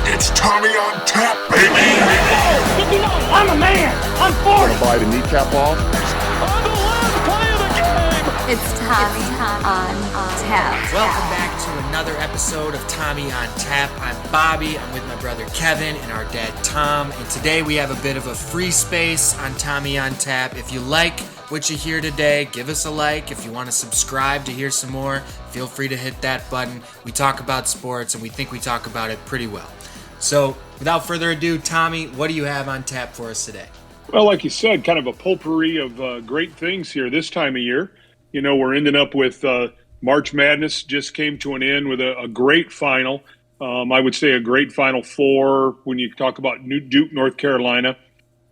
It's Tommy on tap, baby! 59, I'm a man! I'm 40! Gonna bite a kneecap off. On the last play of the game! It's Tommy on tap. Welcome back to another episode of Tommy on Tap. I'm Bobby, I'm with my brother Kevin and our dad Tom, and today we have a bit of a free space on Tommy on Tap. If you like what you hear today, give us a like. If you want to subscribe to hear some more, feel free to hit that button. We talk about sports, and we think we talk about it pretty well. So, without further ado, Tommy, what do you have on tap for us today? Well, like you said, kind of a potpourri of great things here this time of year. You know, we're ending up with March Madness just came to an end with a great final. I would say a great Final Four when you talk about Duke, North Carolina.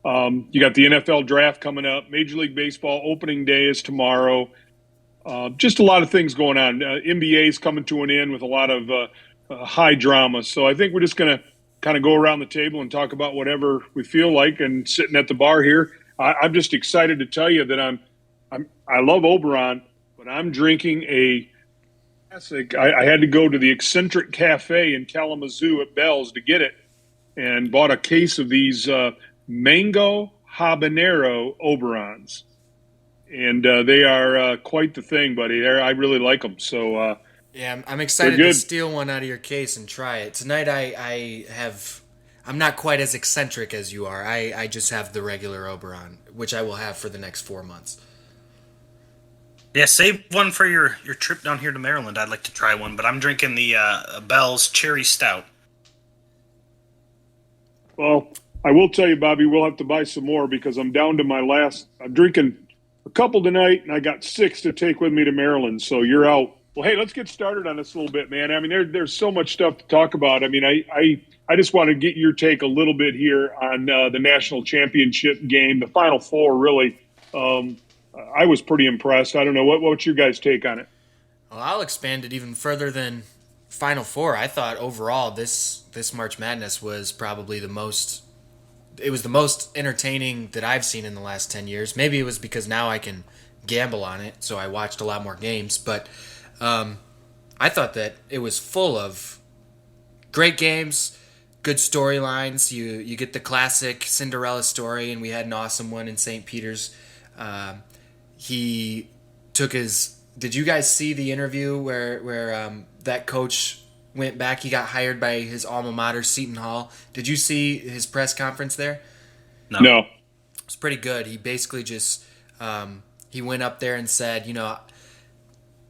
You got the NFL draft coming up. Major League Baseball opening day is tomorrow. Just a lot of things going on. NBA is coming to an end with a lot of high drama. So I think we're just going to kind of go around the table and talk about whatever we feel like. And sitting at the bar here, I'm just excited to tell you that I love Oberon, but I'm drinking a classic. I had to go to the Eccentric Cafe in Kalamazoo at Bell's to get it, and bought a case of these mango habanero Oberons. And they are quite the thing, buddy. I really like them. So yeah, I'm excited to steal one out of your case and try it. Tonight I'm not quite as eccentric as you are. I just have the regular Oberon, which I will have for the next 4 months. Yeah, save one for your trip down here to Maryland. I'd like to try one, but I'm drinking the Bell's Cherry Stout. Well, I will tell you, Bobby, we'll have to buy some more because I'm down to my last. I'm drinking a couple tonight, and I got 6 to take with me to Maryland, so you're out. Well, hey, let's get started on this a little bit, man. I mean, there's so much stuff to talk about. I mean, I just want to get your take a little bit here on the national championship game, the Final Four, really. I was pretty impressed. I don't know. What's your guys' take on it? Well, I'll expand it even further than Final Four. I thought overall this March Madness was probably the most entertaining that I've seen in the last 10 years. Maybe it was because now I can gamble on it, so I watched a lot more games. But I thought that it was full of great games, good storylines. You get the classic Cinderella story, and we had an awesome one in St. Peter's. He took his. Did you guys see the interview where that coach went back? He got hired by his alma mater, Seton Hall. Did you see his press conference there? No. It was pretty good. He basically just he went up there and said,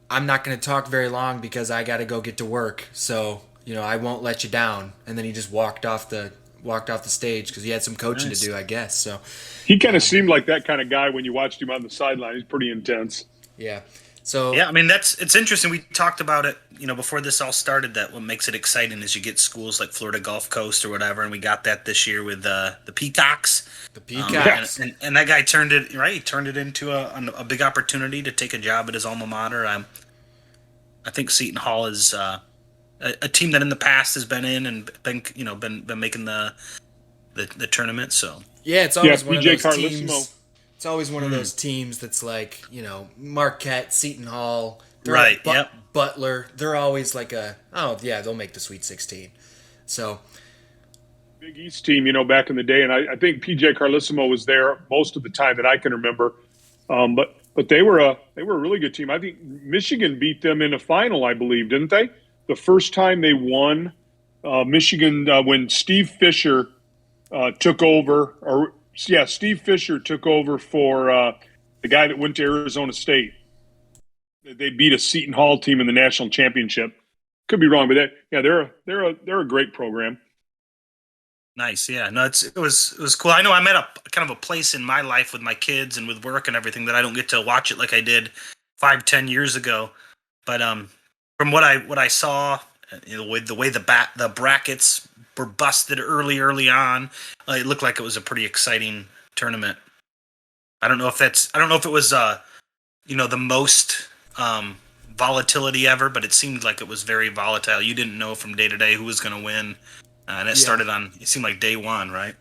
I'm not going to talk very long because I got to go get to work. So I won't let you down. And then he just walked off the stage because he had some coaching to do, I guess. So he kind of seemed like that kind of guy when you watched him on the sideline. He's pretty intense. Yeah. So yeah, I mean it's interesting. We talked about it, before this all started. That what makes it exciting is you get schools like Florida Gulf Coast or whatever, and we got that this year with the Peacocks. The Peacocks, and that guy turned it right. He turned it into a big opportunity to take a job at his alma mater. I think Seton Hall is a team that in the past has been in and been making the tournament. So yeah, it's always one of those Carlissimo. teams. It's always one of those teams that's like, Marquette, Seton Hall, right? Yep. Butler. They're always like they'll make the Sweet 16. So Big East team, back in the day, and I think PJ Carlissimo was there most of the time that I can remember. But they were a really good team. I think Michigan beat them in a final, I believe, didn't they? The first time they won, Michigan when Steve Fisher took over, Steve Fisher took over for the guy that went to Arizona State. They beat a Seton Hall team in the national championship. Could be wrong, but they're a great program. Nice, yeah. No, it was cool. I know I'm at a kind of a place in my life with my kids and with work and everything that I don't get to watch it like I did 5-10 years ago. But from what I saw, the way the brackets were busted early on, it looked like it was a pretty exciting tournament. I don't know if it was the most volatility ever, but it seemed like it was very volatile. You didn't know from day to day who was going to win. And it started it seemed like day one, right?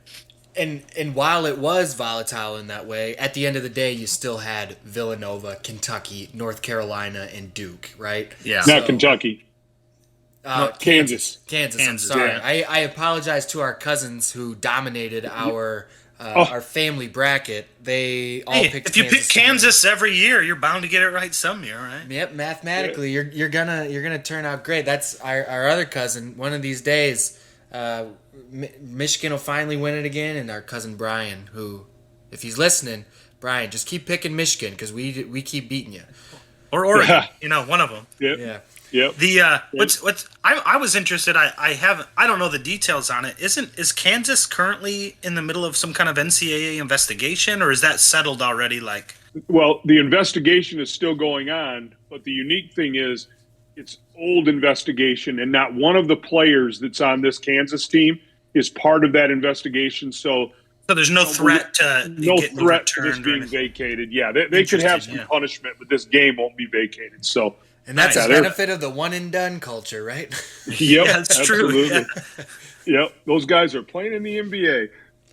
And while it was volatile in that way, at the end of the day, you still had Villanova, Kentucky, North Carolina, and Duke, right? Yeah. Not Kentucky. Kansas. Kansas. I'm sorry. Yeah. I apologize to our cousins who dominated our family bracket. They all picked. If you Kansas pick Kansas every year, you're bound to get it right some year, right? Yep, mathematically, you're gonna turn out great. That's our other cousin. One of these days, Michigan will finally win it again, and our cousin Brian, who, if he's listening, Brian, just keep picking Michigan because we keep beating you. Or Oregon, one of them. Yep. Yeah. Yep. I was interested. I don't know the details on it. Is Kansas currently in the middle of some kind of NCAA investigation, or is that settled already? Well, the investigation is still going on, but the unique thing is it's old investigation, and not one of the players that's on this Kansas team is part of that investigation. So there's no threat to this being vacated. Yeah, they could have some punishment, but this game won't be vacated. So. And that's the benefit of the one and done culture, right? Yep, that's absolutely. true. Yeah. Yep, those guys are playing in the NBA.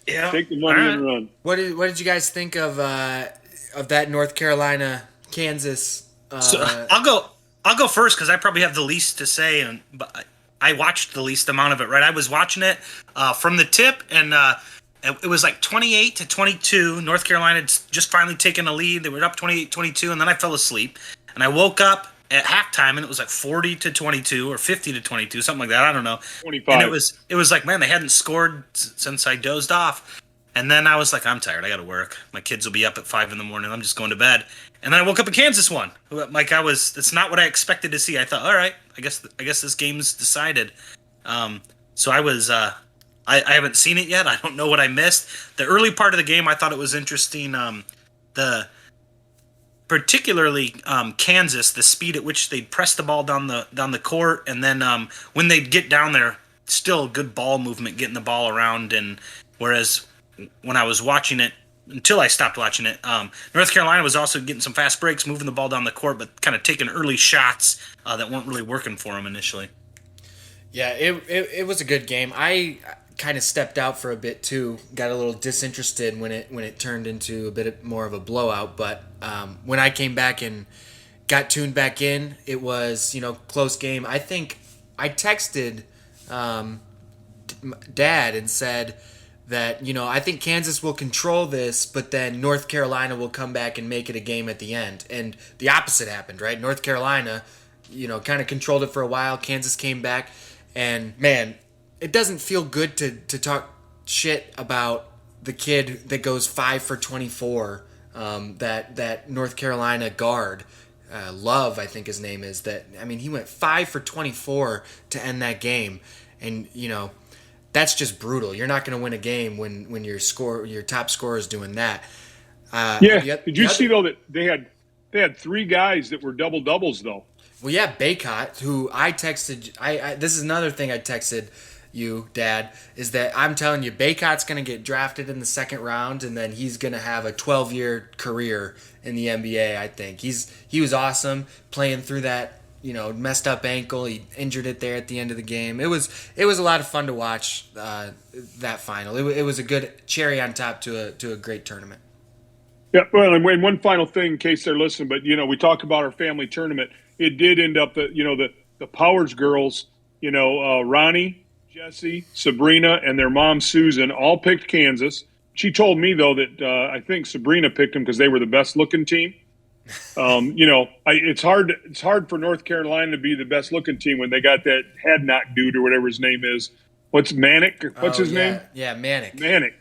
Yeah, take the money and run. What did you guys think of that North Carolina Kansas? So I'll go first because I probably have the least to say, but I watched the least amount of it. Right, I was watching it from the tip, and it was like 28-22. North Carolina had just finally taken a lead. They were up 28-22, and then I fell asleep, and I woke up at halftime, and it was like 40-22 or 50-22, something like that. I don't know. 25. And it was like, man, they hadn't scored since I dozed off. And then I was like, I'm tired. I got to work. My kids will be up at 5 a.m. I'm just going to bed. And then I woke up and Kansas won. Like it's not what I expected to see. I thought, all right, I guess this game's decided. So I was, I haven't seen it yet. I don't know what I missed. The early part of the game, I thought it was interesting. Particularly Kansas, the speed at which they'd press the ball down the court, and then when they'd get down there, still good ball movement, getting the ball around. And whereas when I was watching it, until I stopped watching it, North Carolina was also getting some fast breaks, moving the ball down the court, but kind of taking early shots that weren't really working for them initially. Yeah, it was a good game. I kind of stepped out for a bit too. Got a little disinterested when it turned into a bit more of a blowout. But when I came back and got tuned back in, it was close game. I think I texted Dad and said that I think Kansas will control this, but then North Carolina will come back and make it a game at the end. And the opposite happened, right? North Carolina, kind of controlled it for a while. Kansas came back, and man, it doesn't feel good to talk shit about the kid that goes 5 for 24. That North Carolina guard, Love, I think his name is. He went 5 for 24 to end that game, and that's just brutal. You're not going to win a game when your top scorer is doing that. Did you see though that they had 3 guys that were double doubles though? Well, yeah, Baycott, who I texted. This is another thing I texted you, Dad, is that I'm telling you, Baycott's going to get drafted in the second round, and then he's going to have a 12-year career in the NBA. I think he was awesome playing through that messed up ankle. He injured it there at the end of the game. It was a lot of fun to watch that final. It was a good cherry on top to a great tournament. Yeah, well, and one final thing in case they're listening, but we talk about our family tournament. It did end up that the Powers girls, Ronnie, Jesse, Sabrina, and their mom Susan all picked Kansas. She told me though that I think Sabrina picked them because they were the best looking team. It's hard for North Carolina to be the best looking team when they got that head knock dude or whatever his name is. What's Manic? What's his name? Yeah, Manic. Manic.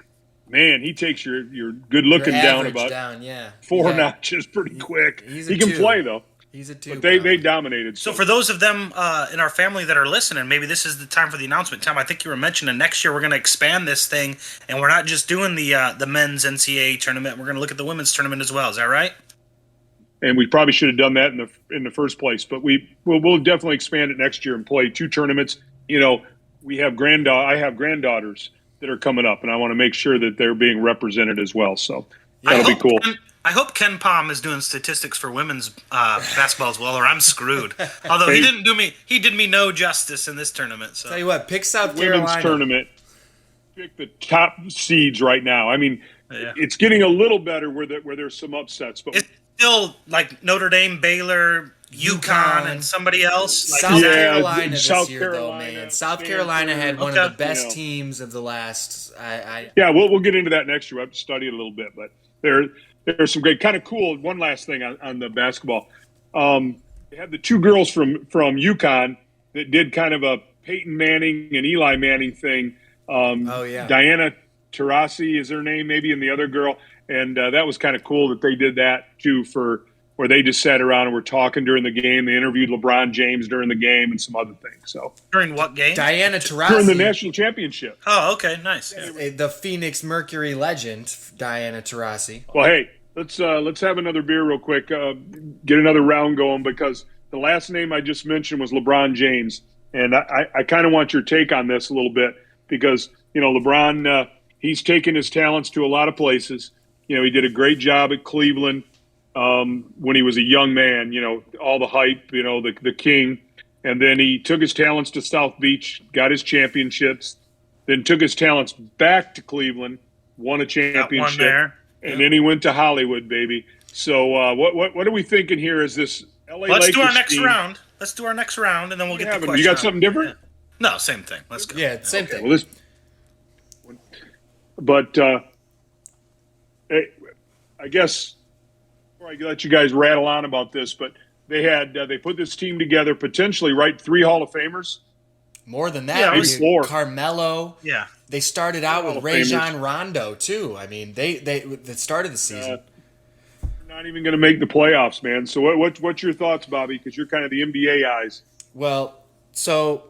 Man, he takes your good looking down about 4 notches pretty quick. He can play though. He's a 2. But they dominated. So for those of them in our family that are listening, maybe this is the time for the announcement. Tom, I think you were mentioning next year we're going to expand this thing, and we're not just doing the men's NCAA tournament. We're going to look at the women's tournament as well. Is that right? And we probably should have done that in the first place. But we'll definitely expand it next year and play 2 tournaments. We have I have granddaughters that are coming up, and I want to make sure that they're being represented as well. So that'll be cool. I hope Ken Palm is doing statistics for women's basketball as well, or I'm screwed. Although he did me no justice in this tournament. So tell you what, pick South Carolina. Women's tournament, pick the top seeds right now. It's getting a little better where there's some upsets, but it's still like Notre Dame, Baylor, UConn and somebody else. Like, South Yeah, Carolina this South year, though, Carolina, man. South Stanford. Carolina had one of Okay. the best You know. teams of the last. Yeah, we'll get into that next year. I have to study it a little bit, but there's some great, kind of cool. One last thing on the basketball. They had the two girls from UConn that did kind of a Peyton Manning and Eli Manning thing. Oh, yeah. Diana Taurasi is her name, maybe, and the other girl. And that was kind of cool that they did that too, for where they just sat around and were talking during the game. They interviewed LeBron James during the game and some other things. So during what game? Diana Taurasi. during the national championship. Oh, okay, nice. Yeah. The Phoenix Mercury legend, Diana Taurasi. Well, hey, let's have another beer real quick. Get another round going, because the last name I just mentioned was LeBron James, and I kind of want your take on this a little bit, because LeBron, he's taken his talents to a lot of places. He did a great job at Cleveland when he was a young man. All the hype, the king, and then he took his talents to South Beach, got his championships, then took his talents back to Cleveland, won a championship. Got one there. And then he went to Hollywood, baby. So what are we thinking here? Is this LA Let's Lakers do our next team? round. Let's do our next round, and then we'll get the question. You got out. something different? Yeah. No, same thing. Let's go. Yeah, same thing. Well, but I guess before I let you guys rattle on about this, but they put this team together, potentially, right? 3 Hall of Famers. More than that, Yeah, maybe maybe 4. Carmelo. Yeah. They started out Hall with of Famers. Rajon Rondo too. I mean, they started the season. They're not even going to make the playoffs, man. So what's your thoughts, Bobby? Because you're kind of the NBA eyes. Well, so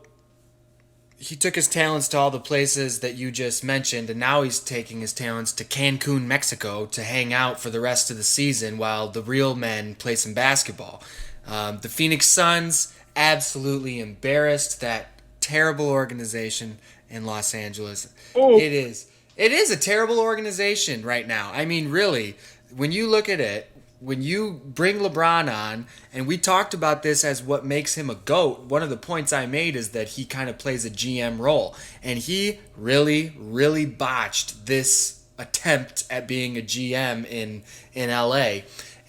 he took his talents to all the places that you just mentioned, and now he's taking his talents to Cancun, Mexico, to hang out for the rest of the season while the real men play some basketball. The Phoenix Suns absolutely embarrassed that terrible organization in Los Angeles. Oh. It is a terrible organization right now. I mean, really, when you look at it, when you bring LeBron on, and we talked about this as what makes him a GOAT, one of the points I made is that he kind of plays a GM role. And he really, really botched this attempt at being a GM in LA.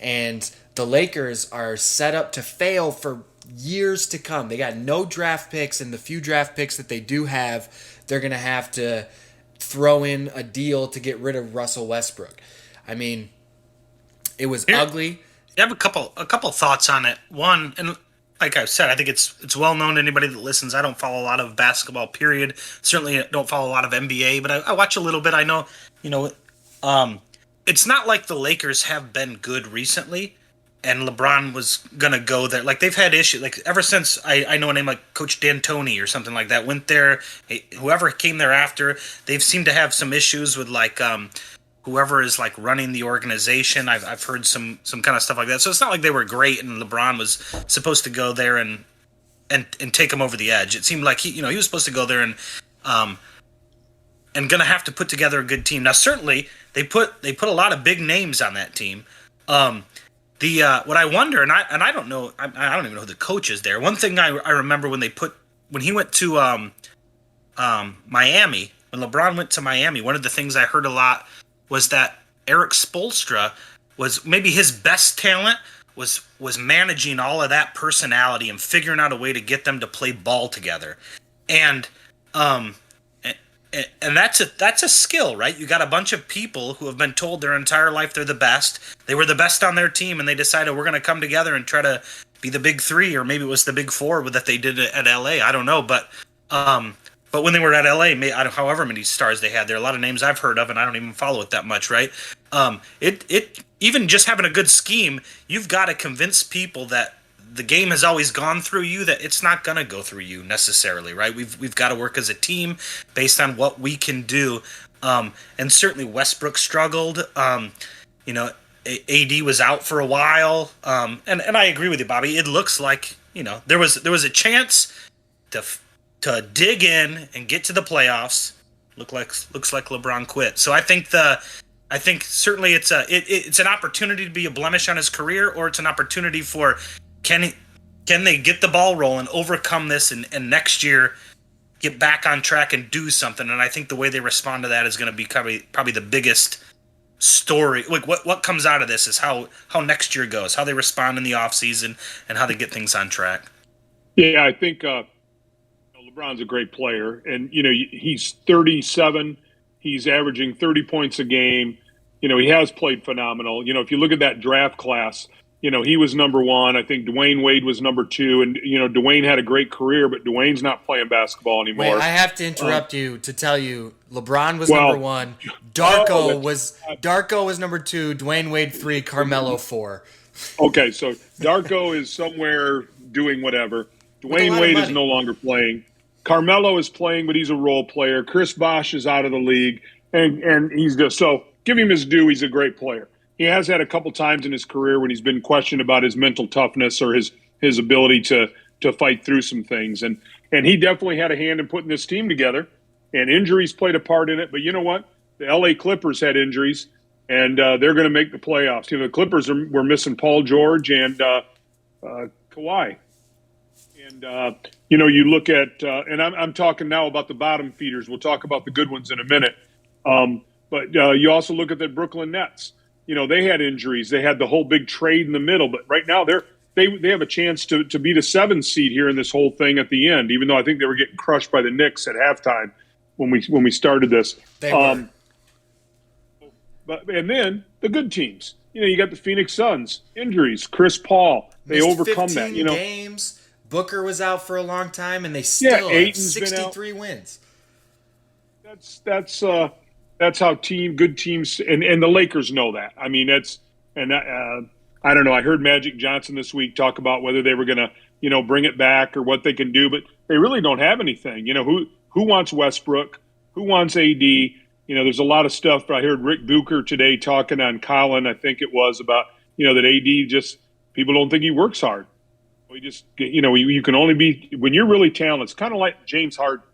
And the Lakers are set up to fail for years to come. They got no draft picks, and the few draft picks that they do have, they're going to have to throw in a deal to get rid of Russell Westbrook. I mean, it was ugly. I have a couple thoughts on it. One, and like I said, I think it's well known to anybody that listens. I don't follow a lot of basketball, period. Certainly don't follow a lot of NBA, but I watch a little bit. I know, it's not like the Lakers have been good recently, and LeBron was gonna go there. Like, they've had issues. Like, ever since I know a name like Coach D'Antoni or something like that went there. Whoever came there after, they've seemed to have some issues with whoever is like running the organization. I've heard some kind of stuff like that. So it's not like they were great and LeBron was supposed to go there and take them over the edge. It seemed like he was supposed to go there and gonna have to put together a good team. Now, certainly they put a lot of big names on that team. What I wonder, and I don't know, I don't even know who the coach is there. One thing I remember when he went to Miami, when LeBron went to Miami, one of the things I heard a lot was that Eric Spoelstra was maybe his best talent was managing all of that personality and figuring out a way to get them to play ball together. And that's a skill, right? You got a bunch of people who have been told their entire life they're the best. They were the best on their team, and they decided we're going to come together and try to be the big 3, or maybe it was the big 4 that they did at LA. I don't know, but when they were at LA, however many stars they had, there are a lot of names I've heard of, and I don't even follow it that much, right? It even just having a good scheme, you've got to convince people that the game has always gone through you, that it's not going to go through you necessarily, right? We've got to work as a team based on what we can do. And certainly Westbrook struggled. AD was out for a while. And I agree with you, Bobby. It looks like, there was a chance to dig in and get to the playoffs. Looks like LeBron quit. So I think certainly it's an opportunity to be a blemish on his career, or it's an opportunity for can they get the ball rolling, overcome this, and next year get back on track and do something. And I think the way they respond to that is going to be probably the biggest story, like what comes out of this is how next year goes, how they respond in the offseason, and how they get things on track. Yeah, I think LeBron's a great player, and he's 37. He's averaging 30 points a game. He has played phenomenal. If you look at that draft class, he was number one. I think Dwayne Wade was number two, and Dwayne had a great career, but Dwayne's not playing basketball anymore. Wait, I have to interrupt you to tell you, LeBron was number one. Darko was number two. Dwayne Wade 3. Carmelo 4. Okay, so Darko is somewhere doing whatever. Dwayne Wade is no longer playing. Carmelo is playing, but he's a role player. Chris Bosh is out of the league, and he's just so give him his due. He's a great player. He has had a couple times in his career when he's been questioned about his mental toughness or his ability to fight through some things, and he definitely had a hand in putting this team together. And injuries played a part in it, but you know what? The LA Clippers had injuries, and they're going to make the playoffs. The Clippers were missing Paul George and Kawhi. And, you look at and I'm talking now about the bottom feeders. We'll talk about the good ones in a minute. But you also look at the Brooklyn Nets. They had injuries. They had the whole big trade in the middle. But right now they have a chance to be the 7th seed here in this whole thing at the end, even though I think they were getting crushed by the Knicks at halftime when we started this. They were. And then the good teams. You got the Phoenix Suns. Injuries. Chris Paul. They Missed overcome 15 that. Games. Booker was out for a long time, and they still have Ayton's 63 wins. That's how good teams and the Lakers know that. I mean, I don't know. I heard Magic Johnson this week talk about whether they were going to bring it back or what they can do, but they really don't have anything. Who wants Westbrook? Who wants AD? There's a lot of stuff. I heard Rick Bucher today talking on Colin, I think it was, about that AD just people don't think he works hard. We just, you can only be when you're really talented. It's kind of like James Harden.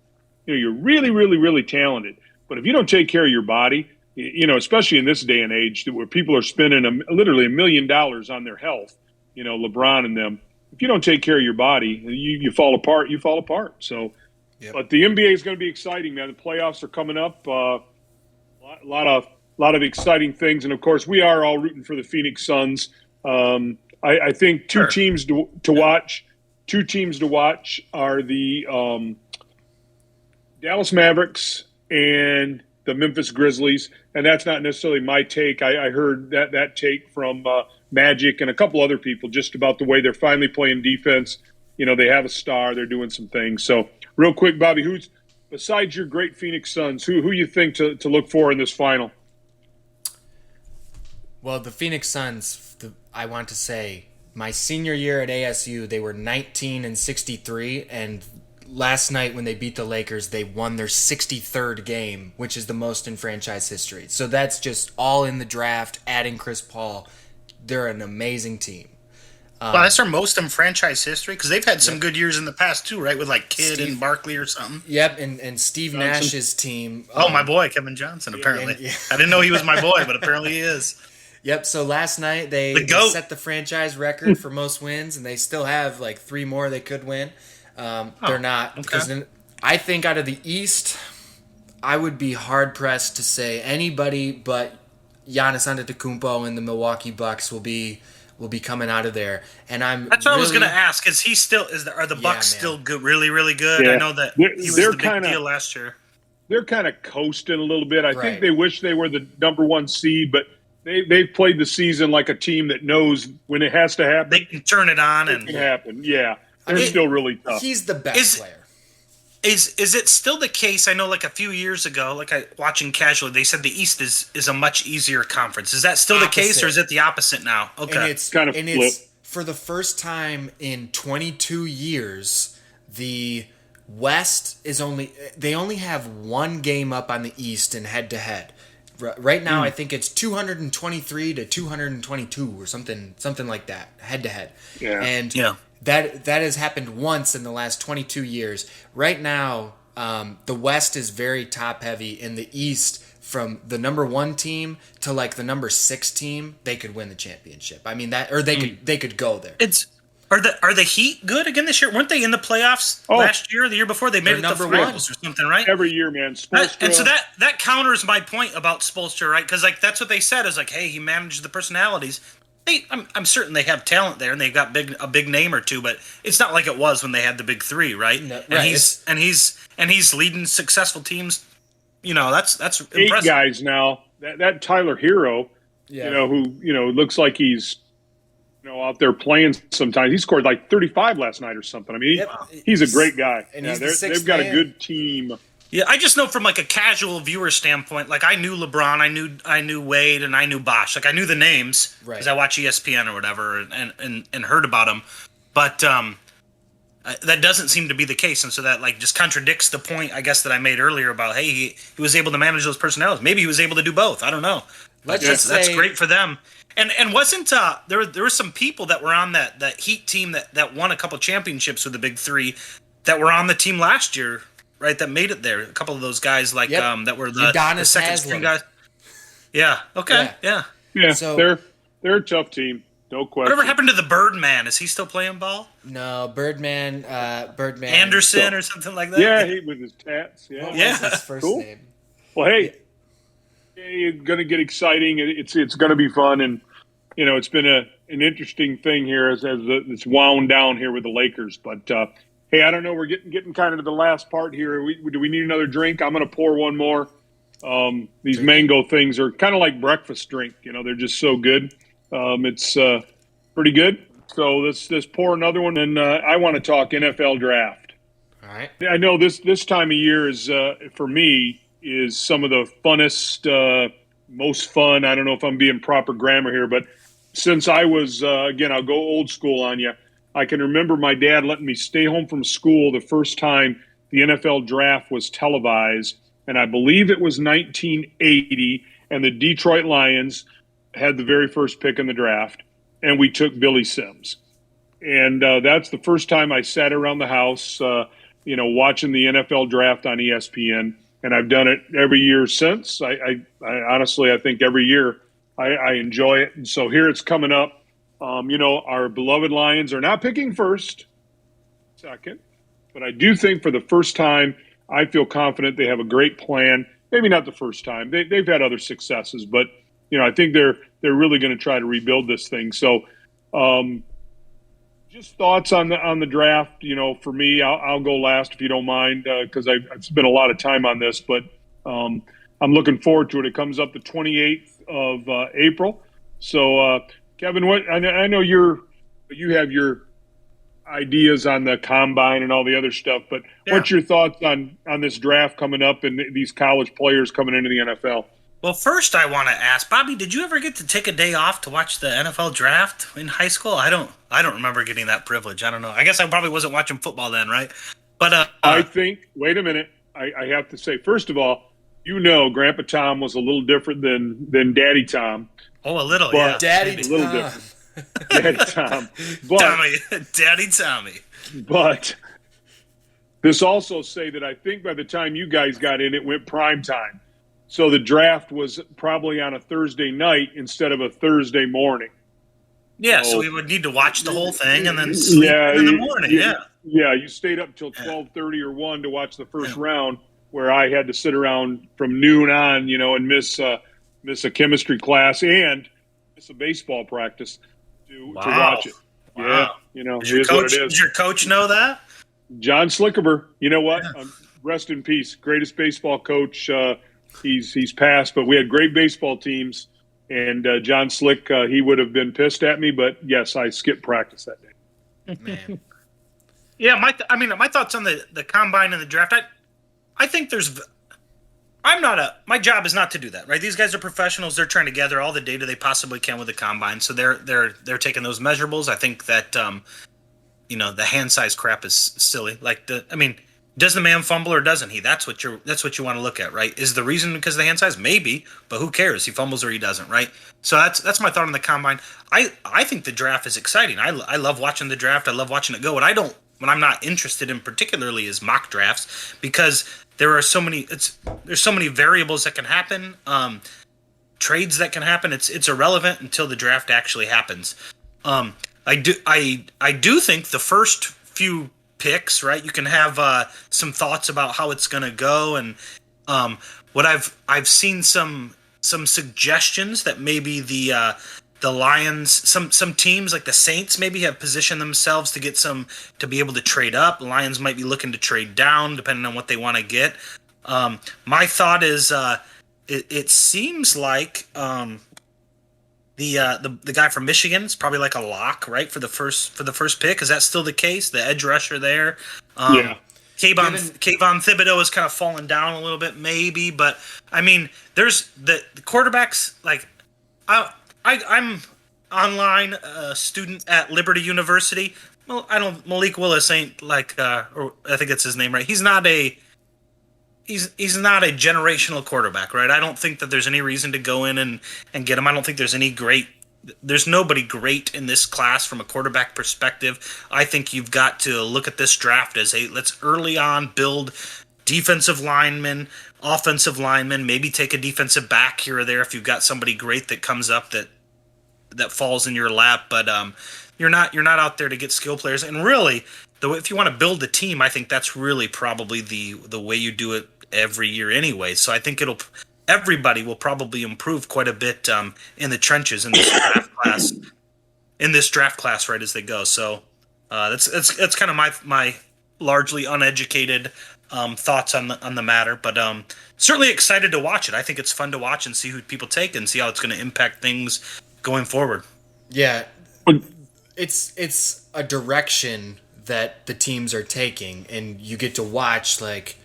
You're really, really, really talented, but if you don't take care of your body, especially in this day and age where people are spending literally $1 million on their health, LeBron and them. If you don't take care of your body, you fall apart. You fall apart. So, yep. But the NBA is going to be exciting, man. The playoffs are coming up. A lot of exciting things, and of course, we are all rooting for the Phoenix Suns. I think two teams to watch. Two teams to watch are the Dallas Mavericks and the Memphis Grizzlies, and that's not necessarily my take. I heard that take from Magic and a couple other people just about the way they're finally playing defense. They have a star. They're doing some things. So real quick, Bobby, who's besides your great Phoenix Suns, who you think to look for in this final? Well, the Phoenix Suns, I want to say, my senior year at ASU, they were 19-63, and last night when they beat the Lakers, they won their 63rd game, which is the most in franchise history. So that's just all in the draft, adding Chris Paul. They're an amazing team. Well, that's their most in franchise history because they've had some good years in the past too, right? With like Kidd and Barkley or something. Yep, and Steve Johnson. Nash's team. My boy, Kevin Johnson, apparently. I didn't know he was my boy, but apparently he is. Yep, so last night they set the franchise record for most wins, and they still have like 3 more they could win. They're not. Okay. Because I think out of the East, I would be hard-pressed to say anybody but Giannis Antetokounmpo and the Milwaukee Bucks will be coming out of there. And that's what I was going to ask. Is he still? Are the Bucks still good? Really, really good? Yeah. I know that he was the big deal last year. They're kind of coasting a little bit. I think they wish they were the number 1 seed, but they've played the season like a team that knows when it has to happen. They can turn it on and it can happen. Yeah, they're still really tough. He's the best player. Is it still the case? I know, like a few years ago, watching casually, they said the East is a much easier conference. Is that still the case, or is it the opposite now? Okay, and it's kind of it's for the first time in 22 years, the West they only have 1 game up on the East in head-to-head. Right now, I think it's 223 to 222 or something like that, head-to-head. Yeah, and That has happened once in the last 22 years. Right now, the West is very top heavy. In the East, from the number 1 team to like the number 6 team, they could win the championship. I mean they could go there. Are the Heat good again this year? Weren't they in the playoffs last year or the year before? They made it to number finals or something, right? Every year, man. And so that counters my point about Spoelstra, right? Because like that's what they said is like, hey, he managed the personalities. I'm certain they have talent there and they've got a big name or two, but it's not like it was when they had the big three, right? No, and he's leading successful teams. You know, that's 8 impressive. guys now. That Tyler Hero, who looks like he's out there playing sometimes. He scored like 35 last night or something. I mean, he's a great guy. And they've got a good team. Yeah, I just know from like a casual viewer standpoint, like I knew LeBron, I knew Wade, and I knew Bosh. Like I knew the names because I watch ESPN or whatever and heard about them. But that doesn't seem to be the case, and so that like just contradicts the point I guess that I made earlier about hey he was able to manage those personalities. Maybe he was able to do both. I don't know. That's great for them. And wasn't there were some people that were on that Heat team that won a couple championships with the big three that were on the team last year. Right, that made it there. A couple of those guys, like that were the second string guys. Yeah. Okay. Yeah. So they're a tough team, no question. Whatever happened to the Birdman? Is he still playing ball? No, Birdman Anderson or something like that. Yeah, he with his tats. Yeah. What was his first name? Well, hey, it's going to get exciting. It's going to be fun, and it's been an interesting thing here as it's wound down here with the Lakers, but. Hey, I don't know. We're getting kind of to the last part here. Do we need another drink? I'm going to pour one more. These mango things are kind of like breakfast drink. They're just so good. It's pretty good. So let's pour another one. And I want to talk NFL draft. All right. I know this time of year is for me is some of the funnest, most fun. I don't know if I'm being proper grammar here, but since I was again, I'll go old school on you. I can remember my dad letting me stay home from school the first time the NFL draft was televised, and I believe it was 1980, and the Detroit Lions had the very first pick in the draft, and we took Billy Sims. And that's the first time I sat around the house, watching the NFL draft on ESPN, and I've done it every year since. I honestly, I think every year I enjoy it, and so here it's coming up. Our beloved Lions are not picking first, second, but I do think for the first time, I feel confident they have a great plan. Maybe not the first time; they've had other successes, but I think they're really going to try to rebuild this thing. So, just thoughts on the draft. For me, I'll go last if you don't mind, because I've spent a lot of time on this, but I'm looking forward to it. It comes up the 28th of April, so. Kevin, I know you have your ideas on the combine and all the other stuff, but what's your thoughts on this draft coming up and these college players coming into the NFL? Well, first I want to ask Bobby, did you ever get to take a day off to watch the NFL draft in high school? I don't remember getting that privilege. I don't know. I guess I probably wasn't watching football then, right? But I think. Wait a minute. I have to say, first of all, Grandpa Tom was a little different than Daddy Tom. Oh, a little, but Daddy a little different. Daddy Tom. But, Daddy Tommy. But this also say that I think by the time you guys got in, it went prime time. So the draft was probably on a Thursday night instead of a Thursday morning. Yeah, so we would need to watch the whole thing and then sleep in the morning. Yeah, you stayed up till 12:30 or 1 to watch the first round, where I had to sit around from noon on, and miss a chemistry class and miss a baseball practice to watch it. Wow. Yeah, Does your coach know that? John Slickerber. You know what? Rest in peace. Greatest baseball coach. He's passed, but we had great baseball teams. And John Slick, he would have been pissed at me, but yes, I skipped practice that day. Man. Yeah, my thoughts on the combine and the draft. I think my job is not to do that, right? These guys are professionals. They're trying to gather all the data they possibly can with the combine. So they're taking those measurables. I think that the hand size crap is silly. Does the man fumble or doesn't he? That's what you want to look at, right? Is the reason because of the hand size? Maybe, but who cares? He fumbles or he doesn't, right? So that's my thought on the combine. I think the draft is exciting. I love watching the draft. I love watching it go. What I'm not interested in particularly is mock drafts, because there's so many variables that can happen, trades that can happen. It's irrelevant until the draft actually happens. I do think the first few picks, right? You can have some thoughts about how it's going to go, and what I've seen some suggestions that maybe the Lions, some teams like the Saints maybe have positioned themselves to get to be able to trade up. The Lions might be looking to trade down depending on what they want to get. My thought is it seems like the guy from Michigan is probably like a lock, right, for the first pick. Is that still the case? The edge rusher there. Yeah. Kayvon Thibodeau has kind of fallen down a little bit, maybe, but I mean, there's the quarterbacks. Like, I'm online student at Liberty University. Well, Malik Willis ain't like, or I think that's his name, right? He's not a generational quarterback, right? I don't think that there's any reason to go in and get him. I don't think there's nobody great in this class from a quarterback perspective. I think you've got to look at this draft as let's early on build defensive linemen, offensive linemen, maybe take a defensive back here or there if you've got somebody great that comes up that falls in your lap. But you're not out there to get skill players. And really, if you want to build a team, I think that's really probably the way you do it every year anyway. So I think everybody will probably improve quite a bit in the trenches in this draft class right as they go. So that's kind of my largely uneducated thoughts on the matter, but certainly excited to watch it. I think it's fun to watch and see who people take and see how it's going to impact things going forward. Yeah, it's a direction that the teams are taking, and you get to watch, like,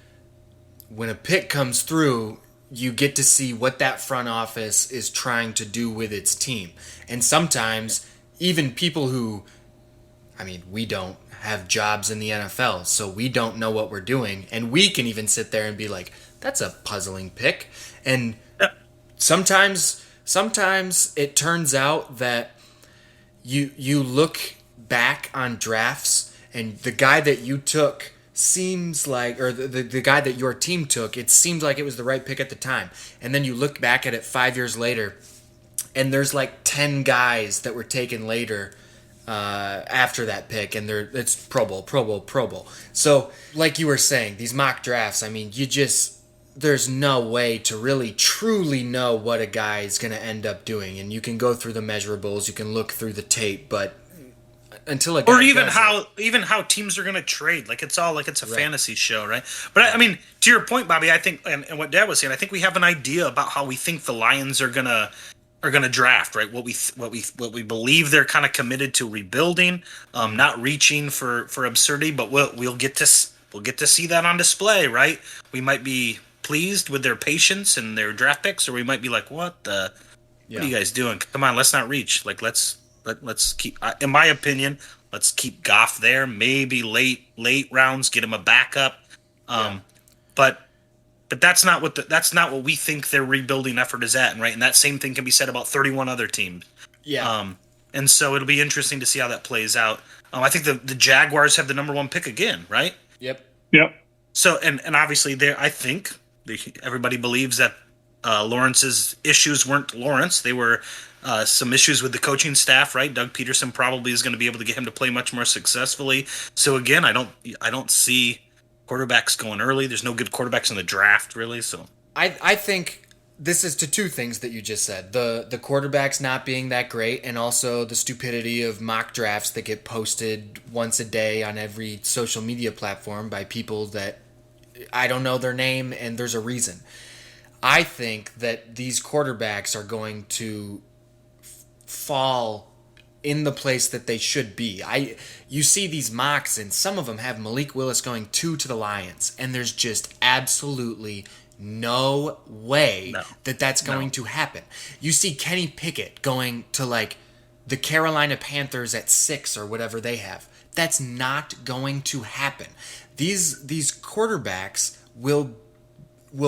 when a pick comes through, you get to see what that front office is trying to do with its team. And sometimes even people who, I mean, we don't have jobs in the NFL, so we don't know what we're doing, and we can even sit there and be like, that's a puzzling pick. And sometimes it turns out that you look back on drafts and the guy that you took seems like, or the guy that your team took, it seems like it was the right pick at the time. And then you look back at it 5 years later, and there's like 10 guys that were taken later after that pick, and it's Pro Bowl. So, like you were saying, these mock drafts, I mean, there's no way to really truly know what a guy is going to end up doing. And you can go through the measurables, you can look through the tape, but until a guy even how teams are going to trade, like it's all like it's a fantasy show, right? But I mean, to your point, Bobby, I think, and what Dad was saying, I think we have an idea about how we think the Lions are gonna draft, right? What we believe they're kind of committed to rebuilding, not reaching for absurdity, but we'll get to see that on display, right? We might be pleased with their patience and their draft picks, or we might be like, what are you guys doing? Come on, let's not reach. Like let's keep, in my opinion, let's keep Goff there. Maybe late rounds, get him a backup. But that's not what we think their rebuilding effort is at, right? And that same thing can be said about 31 other teams. Yeah. And so it'll be interesting to see how that plays out. I think the Jaguars have the number 1 pick again, right? Yep. So and obviously I think everybody believes that Lawrence's issues weren't Lawrence. They were some issues with the coaching staff, right? Doug Peterson probably is going to be able to get him to play much more successfully. So again, I don't see quarterbacks going early. There's no good quarterbacks in the draft, really. So I think this is to two things that you just said: the quarterbacks not being that great, and also the stupidity of mock drafts that get posted once a day on every social media platform by people that I don't know their name, and there's a reason. I think that these quarterbacks are going to fall in the place that they should be. You see these mocks, and some of them have Malik Willis going 2 to the Lions, and there's just absolutely no way that that's going to happen. You see Kenny Pickett going to like the Carolina Panthers at 6 or whatever they have. That's not going to happen. These quarterbacks will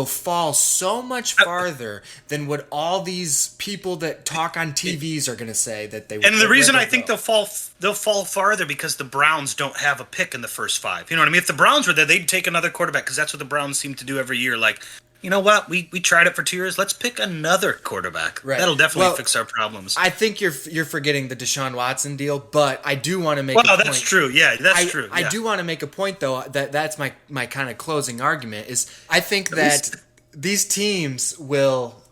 fall so much farther than what all these people that talk on TVs are going to say that they. And the reason I think they'll fall farther because the Browns don't have a pick in the first 5. You know what I mean? If the Browns were there, they'd take another quarterback because that's what the Browns seem to do every year. Like, you know what? We tried it for 2 years. Let's pick another quarterback. Right. That'll definitely Well, fix our problems. I think you're forgetting the Deshaun Watson deal, but I do want to make a Well, point. that's true. Yeah, that's true. I Yeah. do want to make a point, though, that's my kind of closing argument, is I think that these teams will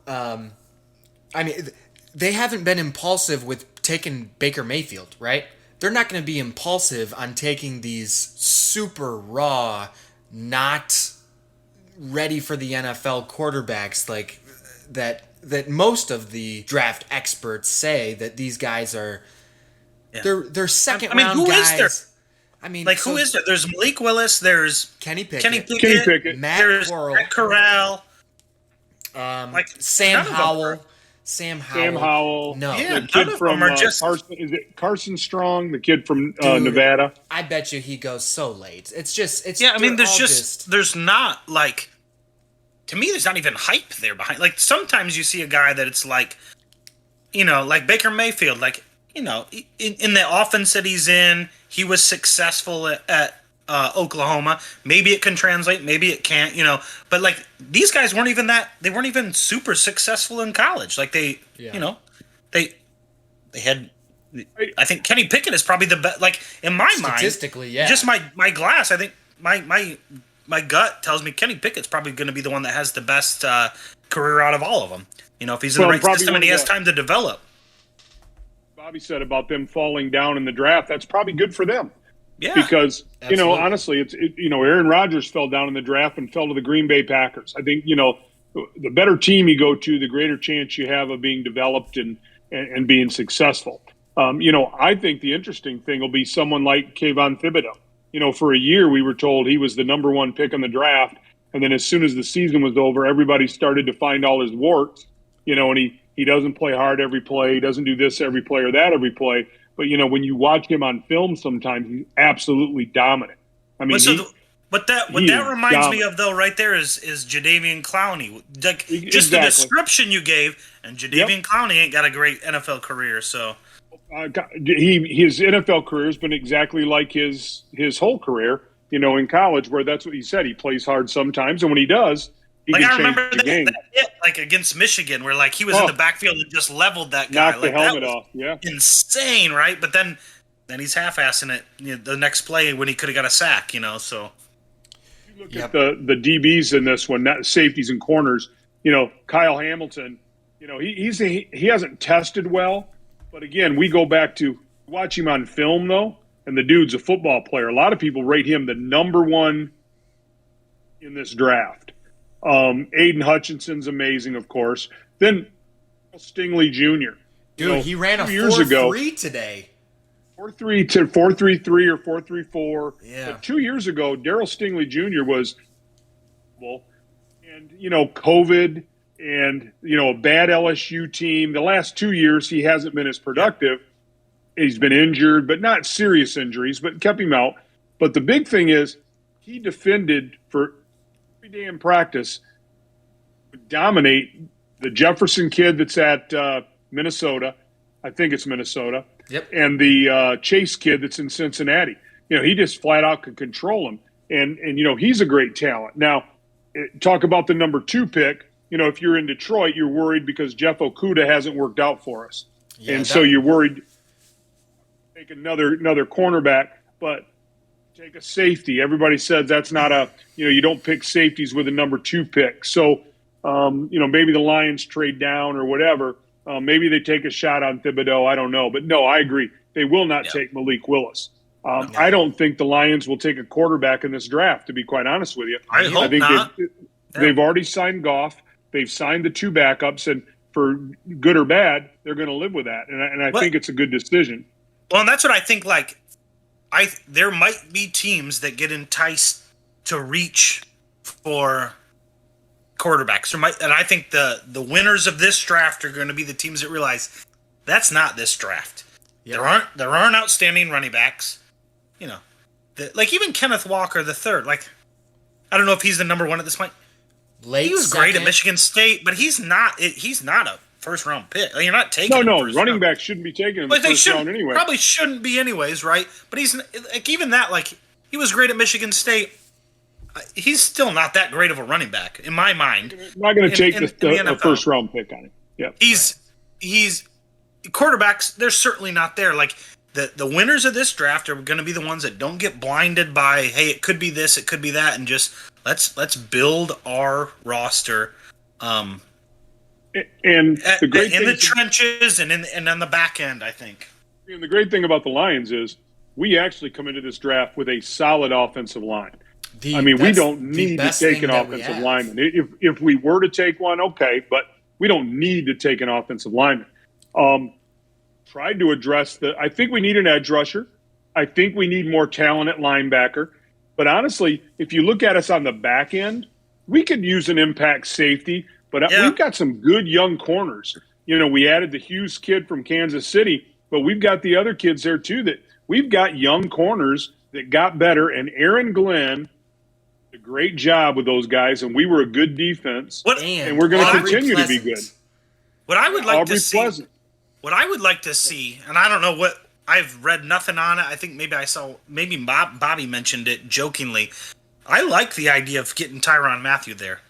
they haven't been impulsive with taking Baker Mayfield, right? They're not going to be impulsive on taking these super raw, not ready for the NFL quarterbacks like that most of the draft experts say that these guys are they're second round who guys. is there? I mean, Who is there? There's Malik Willis. There's Kenny Pickett, Kenny Pickett. Matt there's Corral, Matt Corral. Sam none of them are- Howell. Sam Sam Howell. No. Yeah. The kid None of from them are just- Carson, is it Carson Strong? The kid from Dude, Nevada. I bet you he goes so late. It's Yeah, I mean, they're there's all just there's not like, to me, there's not even hype there behind. Like sometimes you see a guy that it's like, like Baker Mayfield, like in the offense that he's in, he was successful at Oklahoma. Maybe it can translate, maybe it can't, But like these guys weren't even super successful in college. Like they had. I think Kenny Pickett is probably the best. Like in my mind, statistically, yeah. Just my glass. I think my gut tells me Kenny Pickett's probably going to be the one that has the best career out of all of them. If he's in the right system and he has time to develop. Bobby said about them falling down in the draft. That's probably good for them. Yeah, Because absolutely. honestly, Aaron Rodgers fell down in the draft and fell to the Green Bay Packers. I think the better team you go to, the greater chance you have of being developed and being successful. I think the interesting thing will be someone like Kayvon Thibodeau. For a year we were told he was the number one pick in the draft, and then as soon as the season was over, everybody started to find all his warts. And he doesn't play hard every play, he doesn't do this every play or that every play. But when you watch him on film, sometimes he's absolutely dominant. I mean, what that reminds me of though, right there is Jadeveon Clowney. Like just the description you gave, and Jadeveon Clowney ain't got a great NFL career. So his NFL career has been exactly like his whole career. In college, where that's what he said. He plays hard sometimes, and when he does, he can I change remember the game. that hit, like against Michigan, where like he was in the backfield and just leveled that guy. Knocked the helmet off. Yeah, insane, right? But then he's half-assing it the next play when he could have got a sack. So you look at the DBs in this one, not safeties and corners. Kyle Hamilton. He hasn't tested well, but again, we go back to watch him on film though, and the dude's a football player. A lot of people rate him the number one in this draft. Aiden Hutchinson's amazing, of course. Then Stingley Jr. Dude, he ran a 4.3 today. 4.3 to 4.33 or 4.34. Yeah. But 2 years ago, Darryl Stingley Jr. was, and COVID and a bad LSU team. The last 2 years, he hasn't been as productive. He's been injured, but not serious injuries, but kept him out. But the big thing is, he defended for every day in practice, dominate the Jefferson kid that's at Minnesota. I think it's Minnesota. Yep. And the Chase kid that's in Cincinnati. He just flat out could control him. And he's a great talent. Now, talk about the number 2 pick. If you're in Detroit, you're worried because Jeff Okudah hasn't worked out for us. Yeah, and so you're worried take another cornerback, but take a safety. Everybody says that's not you don't pick safeties with a number 2 pick. So, maybe the Lions trade down or whatever. Maybe they take a shot on Thibodeau. I don't know. But no, I agree. They will not take Malik Willis. I don't think the Lions will take a quarterback in this draft, to be quite honest with you. I hope think not. They've already signed Goff. They've signed the 2 backups, and for good or bad, they're going to live with that. And I think it's a good decision. Well, and that's what I think. Like, there might be teams that get enticed to reach for quarterbacks. And I think the winners of this draft are going to be the teams that realize that's not this draft. Yep. There aren't outstanding running backs. Like even Kenneth Walker the third. Like, I don't know if he's the number 1 at this point. He was great at Michigan State, but he's not a first round pick. You're not taking him running round. Backs shouldn't be taken in the first round anyway. Probably shouldn't be anyways, right? But he's like even that, like he was great at Michigan State. he's still not that great of a running back in my mind. I'm not going to take in the the NFL. first round pick on him. Yeah, He's quarterbacks. They're certainly not there. Like the winners of this draft are going to be the ones that don't get blinded by, hey, it could be this, it could be that, and just let's build our roster. And the great in the trenches and on the back end, I think. And the great thing about the Lions is we actually come into this draft with a solid offensive line. We don't need to take an offensive lineman. If we were to take one, okay, but we don't need to take an offensive lineman. Tried to address I think we need an edge rusher. I think we need more talent at linebacker. But honestly, if you look at us on the back end, we could use an impact safety. But we've got some good young corners. We added the Hughes kid from Kansas City, but we've got the other kids there too. That we've got young corners that got better. And Aaron Glenn did a great job with those guys, and we were a good defense. And we're going to continue to be good. What I would like to see. Pleasant. What I would like to see, and I don't know what, I've read nothing on it. I think maybe Bobby mentioned it jokingly. I like the idea of getting Tyrann Mathieu there.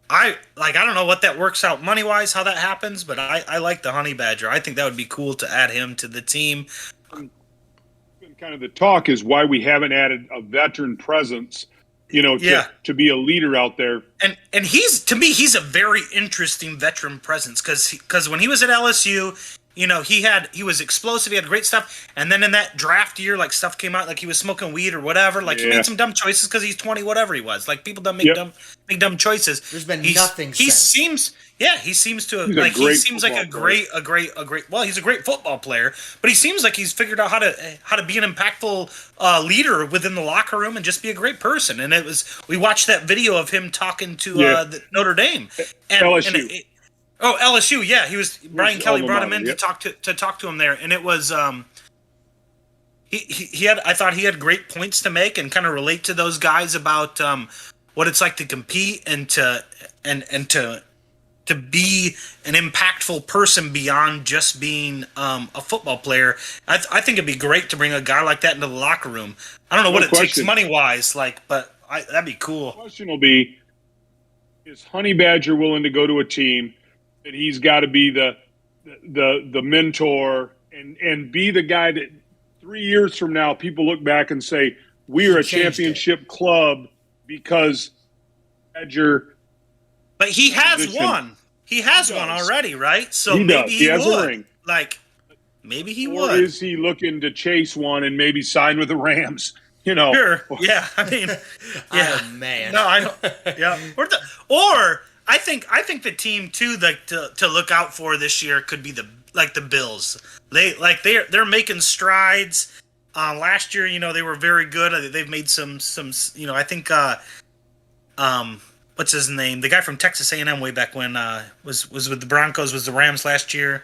I don't know what that works out money-wise, how that happens, but I like the Honey Badger. I think that would be cool to add him to the team. Kind of the talk is why we haven't added a veteran presence, to be a leader out there. And he's a very interesting veteran presence because when he was at LSU, he was explosive, he had great stuff, and then in that draft year, like stuff came out like he was smoking weed or whatever, like he made some dumb choices because he's 20, whatever he was. Like people don't make dumb choices. There's been nothing. He seems to like he seems like a great. Well, he's a great football player, but he seems like he's figured out how to be an impactful leader within the locker room and just be a great person. And we watched that video of him talking to the Notre Dame and LSU. LSU, yeah, he was. Brian Kelly brought him in to talk to him there, and it was he had. I thought he had great points to make and kind of relate to those guys about what it's like to compete and to be an impactful person beyond just being a football player. I think it'd be great to bring a guy like that into the locker room. I don't know what it takes money wise, but that'd be cool. The question will be: is Honey Badger willing to go to a team that he's got to be the mentor and be the guy that 3 years from now people look back and say we're a championship club because Badger. But he has one. He has one already, right? So maybe he has would. A ring. Maybe he or would. Is he looking to chase one and maybe sign with the Rams? Sure. Yeah. I mean, yeah. Oh, man. No, I don't. Yeah. Or I think the team too to look out for this year could be the Bills. They're making strides. Last year, they were very good. They've made some. I think what's his name? The guy from Texas A&M way back when was with the Broncos. Was the Rams last year?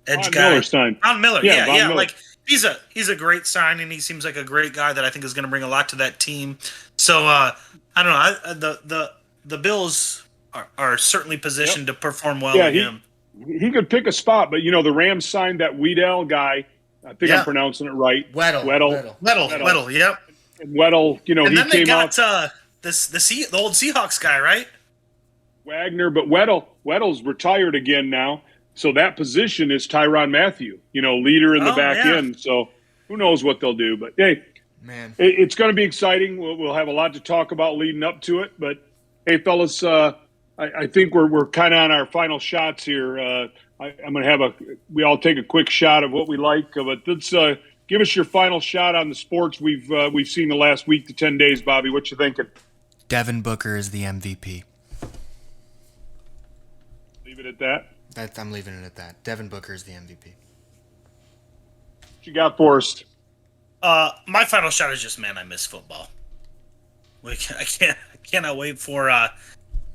Edge guy. Von Miller. Yeah. Miller. Like he's a great signing. He seems like a great guy that I think is going to bring a lot to that team. So I don't know. The Bills are certainly positioned to perform well with him. He could pick a spot, but the Rams signed that Weddle guy. I think I'm pronouncing it right. Weddle. Yep. And Weddle, and he then they came got out. the old Seahawks guy, right? Wagner, but Weddle's retired again now, so that position is Tyrann Mathieu. Leader in the back end. So who knows what they'll do? But hey, man, it's going to be exciting. We'll have a lot to talk about leading up to it. But hey, fellas. I think we're kind of on our final shots here. I'm going to we all take a quick shot of what we like, but let's give us your final shot on the sports we've seen the last week to 10 days, Bobby. What you thinking? Devin Booker is the MVP. Leave it at that? I'm leaving it at that. Devin Booker is the MVP. What you got for us? My final shot is just, man, I miss football. I cannot wait for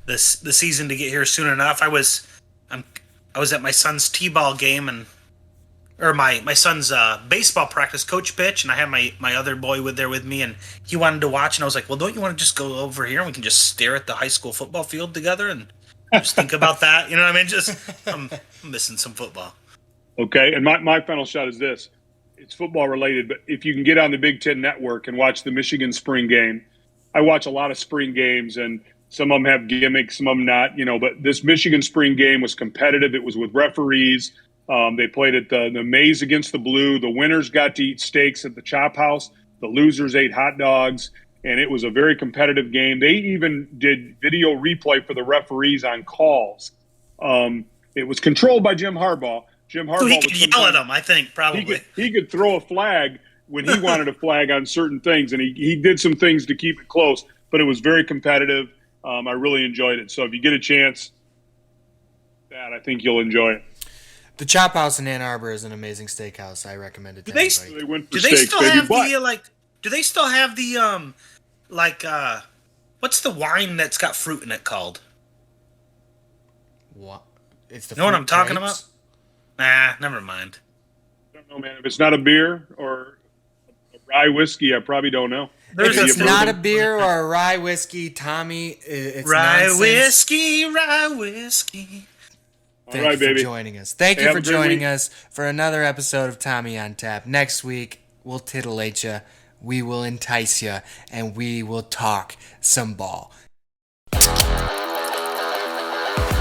the season to get here soon enough. I was at my son's t-ball game or my son's baseball practice coach pitch, and I had my other boy with me, and he wanted to watch, and I was like, well, don't you want to just go over here and we can just stare at the high school football field together and just think about that? You know what I mean? Just I'm missing some football. Okay, and my final shot is this. It's football related, but if you can get on the Big Ten Network and watch the Michigan spring game, I watch a lot of spring games, and some of them have gimmicks, some of them not. But this Michigan spring game was competitive. It was with referees. They played at the Maize against the Blue. The winners got to eat steaks at the Chop House. The losers ate hot dogs, and it was a very competitive game. They even did video replay for the referees on calls. It was controlled by Jim Harbaugh. So he could yell at them, I think, probably. He could throw a flag when he wanted a flag on certain things, and he did some things to keep it close, but it was very competitive. I really enjoyed it. So if you get a chance, I think you'll enjoy it. The Chop House in Ann Arbor is an amazing steakhouse. I recommend it to anybody. They went for Do they steaks, still baby, have but the Do they still have the what's the wine that's got fruit in it called? What? It's the You know what fruit I'm talking grapes? about? Nah, never mind. I don't know, man. If it's not a beer or a rye whiskey, I probably don't know. If Maybe it's a not a bourbon. beer or a rye whiskey, Tommy, it's Rye nonsense. rye whiskey. Thank All right, you for baby. joining us. Thank Hey, you have for a great joining week. us for another episode of Tommy on Tap. Next week, we'll titillate you, we will entice you, and we will talk some ball.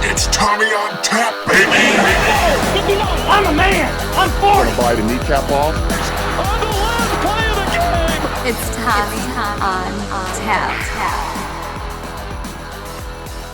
It's Tommy on Tap, baby. I'm a man. I'm 40. Bite a kneecap off. On the last play of the game. It's Tommy on Tap.